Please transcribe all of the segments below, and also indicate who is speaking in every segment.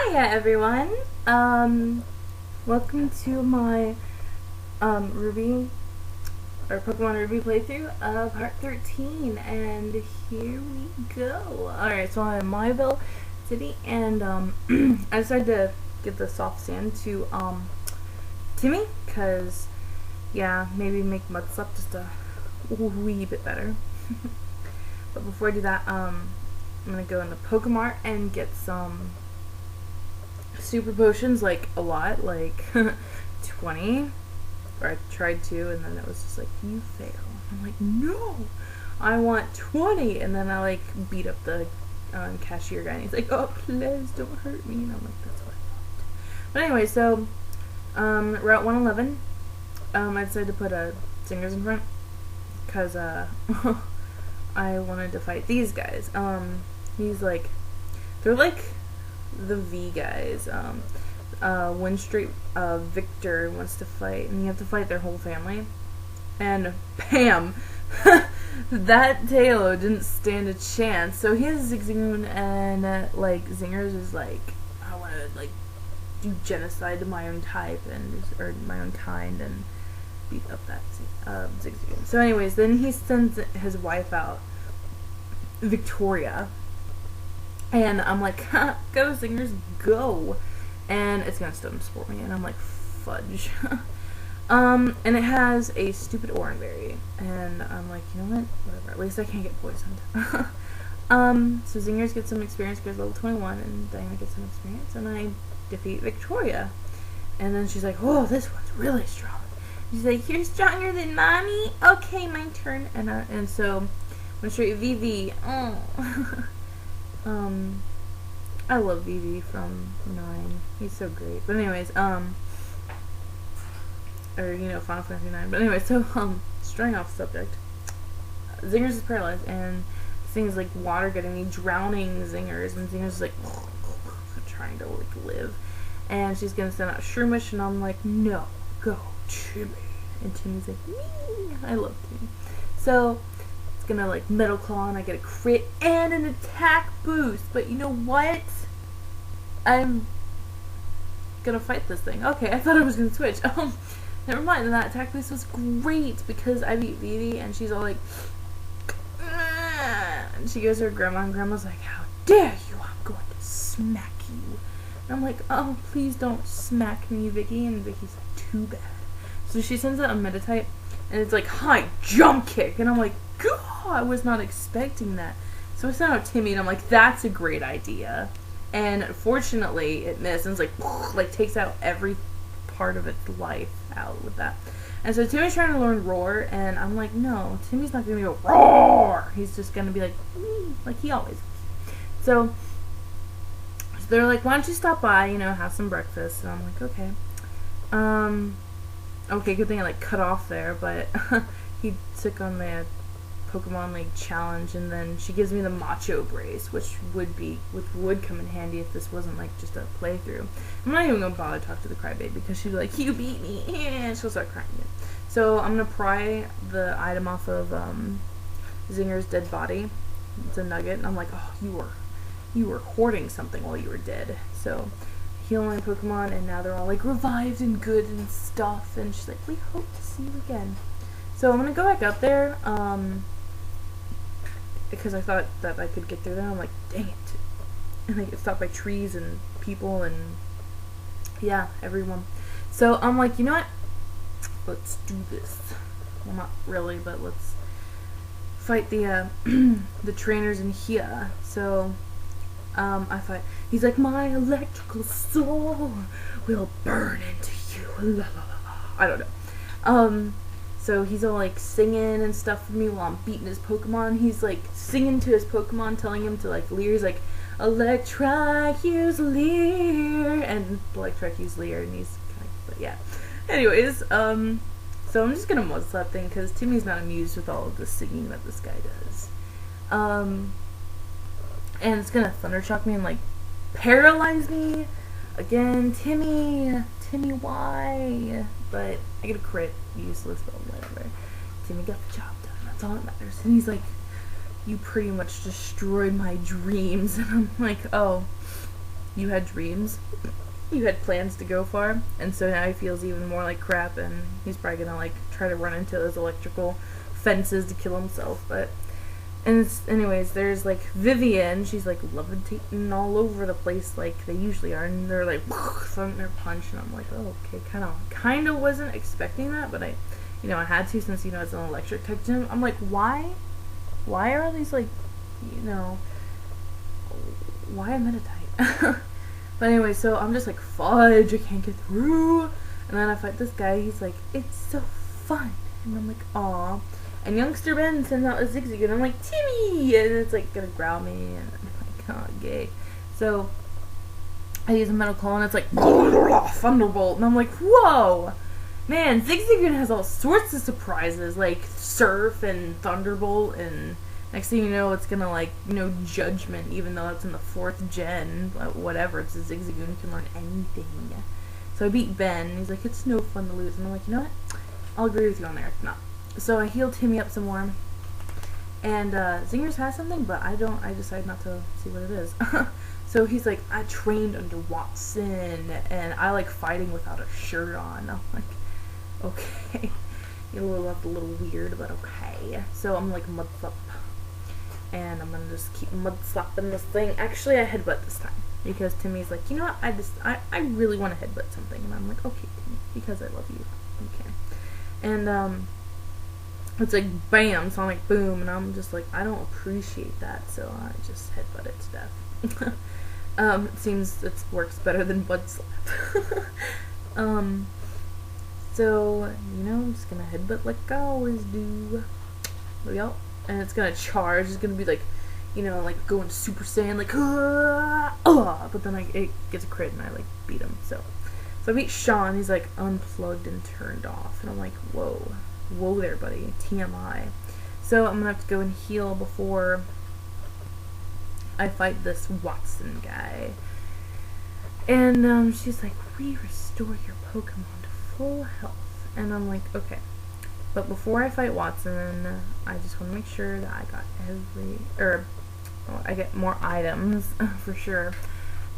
Speaker 1: Hiya everyone. Welcome to my Ruby or Pokemon Ruby playthrough of part 13, and here we go. Alright, so I'm in Mayville City, and I decided to give the soft sand to Timmy, cause yeah, maybe make Mudslap just a wee bit better. But before I do that, I'm gonna go into Pokemart and get some super potions, like a lot, like 20, or I tried to, and then it was just like, you fail. I'm like, no, I want 20, and then I like beat up the cashier guy, and he's like, oh, please don't hurt me, and I'm like, that's what I thought. But anyway, so Route 111, I decided to put a Zingers in front, because I wanted to fight these guys. He's like, they're like the V guys. Winstrate Victor wants to fight, and you have to fight their whole family. And bam! That Tailo didn't stand a chance. So he has Zigzagoon, and like Zingers is like, I want to like do genocide to my own type or my own kind and beat up that Zigzagoon. So anyways, then he sends his wife out, Victoria. And I'm like, go Zingers, go. And it's gonna stone sport me, and I'm like, fudge. And it has a stupid Oranberry, and I'm like, you know what, whatever, at least I can't get poisoned. So Zingers gets some experience, goes level 21, and Diana gets some experience, and I defeat Victoria. And then she's like, oh, this one's really strong. She's like, you're stronger than mommy? Okay, my turn. And so I'm straight VV. Oh. I love VV from 9. He's so great. But anyways, or Final Fantasy 9. But anyway, so straying off the subject, Zingers is paralyzed, and things like water getting me, drowning Zingers, and Zingers is like trying to like live, and she's gonna send out Shroomish, and I'm like, no, go Timmy, and Timmy's like, me. I love Timmy. So gonna like Metal Claw, and I get a crit and an attack boost. But you know what? I'm gonna fight this thing. Okay, I thought I was gonna switch. Never mind. And that attack boost was great because I beat Vivi, and she's all like, and she goes to her grandma, and grandma's like, how dare you? I'm going to smack you. And I'm like, oh, please don't smack me, Vicky. And Vicky's like, too bad. So she sends out a Meditite, and it's like, high jump kick, and I'm like, God, I was not expecting that. So I sent out Timmy, and I'm like, that's a great idea. And fortunately, it missed, and it's like takes out every part of its life out with that. And so Timmy's trying to learn Roar, and I'm like, no, Timmy's not going to go Roar. He's just going to be like he always is. So they're like, why don't you stop by, have some breakfast? And I'm like, okay. Okay, good thing I like cut off there, but he took on the Pokemon League challenge, and then she gives me the Macho Brace, which would come in handy if this wasn't like just a playthrough. I'm not even gonna bother to talk to the Crybaby because she'd be like, you beat me, and she'll start crying again. So I'm gonna pry the item off of Zinger's dead body. It's a nugget, and I'm like, oh, you were hoarding something while you were dead. So heal my Pokemon, and now they're all like revived and good and stuff, and she's like, we hope to see you again. So I'm gonna go back up there, because I thought that I could get through there. I'm like, dang it. And I get stopped by trees and people and yeah, everyone. So I'm like, you know what? Let's do this. Well, not really, but let's fight the the trainers in here. So I fight. He's like, my electrical soul will burn into you. La, la, la, la. I don't know. So he's all like singing and stuff for me while I'm beating his Pokemon. He's like singing to his Pokemon, telling him to like leer. He's like, Electrike, use leer, and Electrike, use leer, and he's kind of, but yeah. Anyways, so I'm just gonna Mudslap thing because Timmy's not amused with all of the singing that this guy does. And it's gonna Thunder Shock me and like paralyze me again. Timmy, why? But I get a crit, useless, but whatever. Timmy got the job done, that's all that matters. And he's like, you pretty much destroyed my dreams. And I'm like, oh, you had dreams, you had plans to go far, and so now he feels even more like crap, and he's probably gonna like try to run into those electrical fences to kill himself. But anyways, there's like Vivian. She's like levitating all over the place like they usually are, and they're like throwing their punch, and I'm like, oh, okay, kind of wasn't expecting that, but I had to, since it's an electric type gym. I'm like, why are all these like, why meditate? But anyway, so I'm just like, fudge, I can't get through. And then I fight this guy. He's like, it's so fun. And I'm like, aw. And youngster Ben sends out a zigzag, and I'm like, Timmy! And it's like gonna growl me, and I'm like, oh, gay. So I use a metal claw, and it's like, Thunderbolt. And I'm like, whoa! Man, Zigzagoon has all sorts of surprises, like Surf and Thunderbolt, and next thing you know, it's gonna like, Judgment, even though that's in the 4th gen, but whatever, it's a Zigzagoon, you can learn anything. So I beat Ben, and he's like, it's no fun to lose, and I'm like, you know what, I'll agree with you on there, it's not. So I healed Timmy up some more, and Zingers has something, but I decide not to see what it is. So he's like, I trained under Watson, and I like fighting without a shirt on. I'm like, okay. It looked a little weird, but okay. So I'm like, mud slap. And I'm gonna just keep mud slapping this thing. Actually, I headbutt this time. Because Timmy's like, you know what, I really want to headbutt something. And I'm like, okay, Timmy, because I love you. Okay. And, it's like, bam, so I'm like, boom. And I'm just like, I don't appreciate that. So I just headbutt it to death. It seems it works better than mud slap. So, I'm just gonna headbutt like I always do. There we go. And it's gonna charge. It's gonna be like, like going Super Saiyan, like, but then it gets a crit and I like beat him. So I beat Sean. He's like unplugged and turned off, and I'm like, whoa there, buddy. TMI. So I'm gonna have to go and heal before I fight this Watson guy. And she's like, we restore your Pokemon to full health. And I'm like, okay. But before I fight Watson, I just want to make sure that I got I get more items for sure.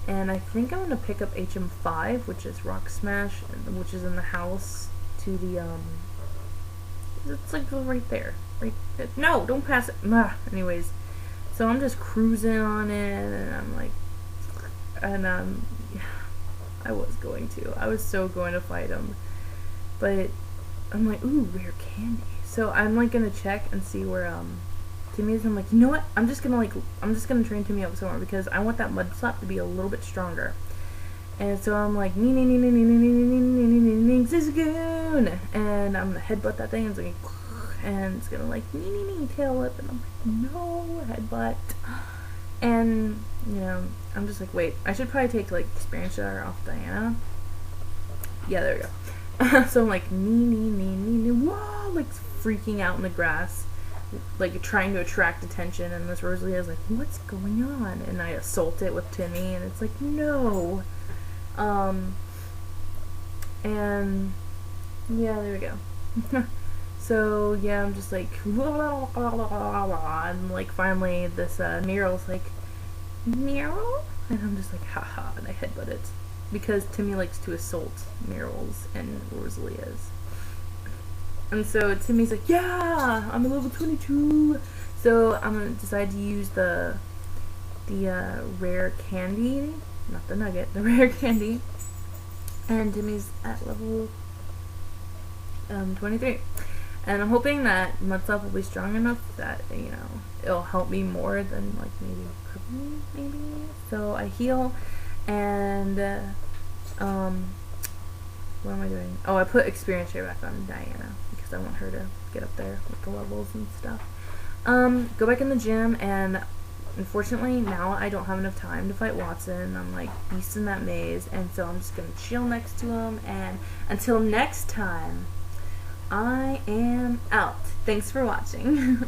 Speaker 1: And I think I'm going to pick up HM5, which is Rock Smash, which is in the house to the, it's like right there. No, don't pass it. Anyways, so I'm just cruising on it, and I'm like, I was so going to fight him, but I'm like, ooh, rare candy. So I'm like gonna check and see where Timmy is. I'm like, you know what? I'm just gonna train Timmy up somewhere because I want that mud slap to be a little bit stronger. And so I'm like, Zizgoon, and I'm gonna headbutt that thing, and it's gonna like tail whip, and I'm like, no, headbutt. And I'm just like, wait, I should probably take like experience jar off Diana. Yeah, there we go. So I'm like, whoa, like freaking out in the grass, like trying to attract attention, and this Rosalie is like, what's going on? And I assault it with Timmy, and it's like, no. And yeah, there we go. So yeah, I'm just like, and like finally this Neryl's like, Neryl? And I'm just like, haha, and I headbutt it. Because Timmy likes to assault Neryls and Rosalia's. And so Timmy's like, yeah, I'm a level 22. So I'm gonna decide to use the rare candy, not the nugget, the rare candy. And Timmy's at level 23. And I'm hoping that Mudslap will be strong enough that, it'll help me more than, like, maybe cripple me, maybe? So I heal, and, what am I doing? Oh, I put experience share back on Diana, because I want her to get up there with the levels and stuff. Go back in the gym, and unfortunately, now I don't have enough time to fight Watson. I'm, like, beasting that maze, and so I'm just gonna chill next to him, and until next time, I am out. Thanks for watching.